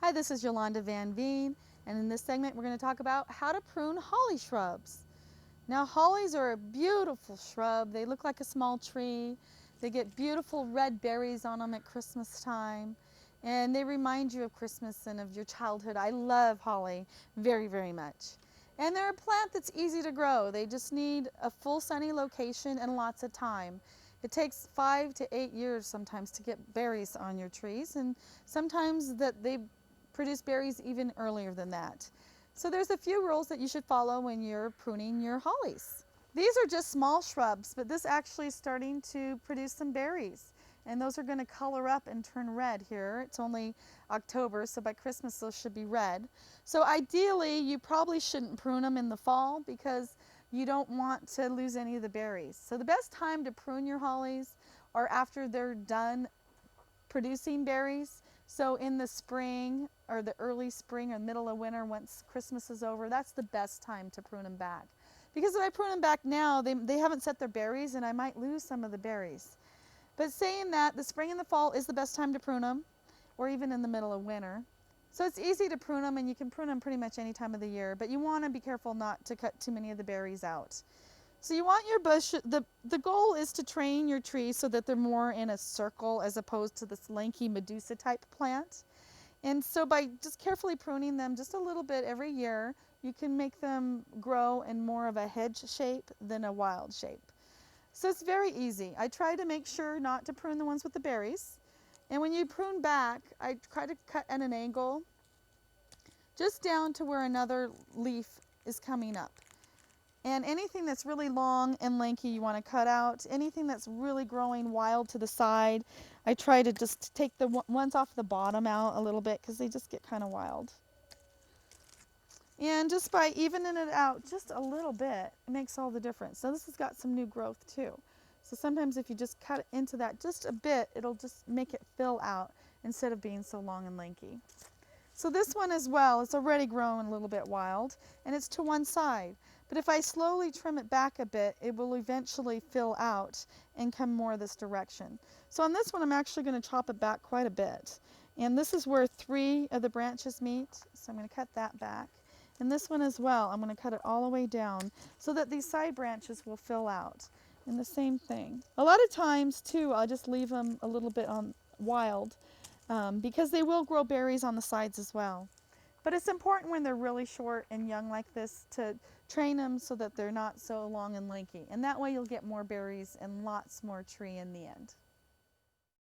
Hi, this is Yolanda Vanveen, and in this segment we're going to talk about how to prune holly shrubs. Now, hollies are a beautiful shrub. They look like a small tree. They get beautiful red berries on them at Christmas time, and they remind you of Christmas and of your childhood. I love holly very, very much. And they're a plant that's easy to grow. They just need a full sunny location and lots of time. It takes 5 to 8 years sometimes to get berries on your trees, and sometimes that they produce berries even earlier than that. So there's a few rules that you should follow when you're pruning your hollies. These are just small shrubs, but this actually is starting to produce some berries. And those are going to color up and turn red here. It's only October, so by Christmas those should be red. So ideally, you probably shouldn't prune them in the fall because you don't want to lose any of the berries. So the best time to prune your hollies are after they're done producing berries. So in the spring or the early spring or middle of winter, once Christmas is over, that's the best time to prune them back. Because if I prune them back now, they haven't set their berries and I might lose some of the berries. But saying that, the spring and the fall is the best time to prune them, or even in the middle of winter. So it's easy to prune them, and you can prune them pretty much any time of the year, but you want to be careful not to cut too many of the berries out. So you want your bush, the goal is to train your trees so that they're more in a circle as opposed to this lanky Medusa type plant. And so by just carefully pruning them just a little bit every year, you can make them grow in more of a hedge shape than a wild shape. So it's very easy. I try to make sure not to prune the ones with the berries. And when you prune back, I try to cut at an angle just down to where another leaf is coming up. And anything that's really long and lanky you want to cut out. Anything that's really growing wild to the side, I try to just take the ones off the bottom out a little bit because they just get kind of wild. And just by evening it out just a little bit, it makes all the difference. So this has got some new growth too. So sometimes if you just cut into that just a bit, it'll just make it fill out instead of being so long and lanky. So this one as well, it's already grown a little bit wild, and it's to one side. But if I slowly trim it back a bit, it will eventually fill out and come more this direction. So on this one, I'm actually going to chop it back quite a bit. And this is where 3 of the branches meet, so I'm going to cut that back. And this one as well, I'm going to cut it all the way down so that these side branches will fill out. And the same thing. A lot of times too, I'll just leave them a little bit on wild because they will grow berries on the sides as well. But it's important when they're really short and young like this to train them so that they're not so long and lanky. And that way you'll get more berries and lots more tree in the end.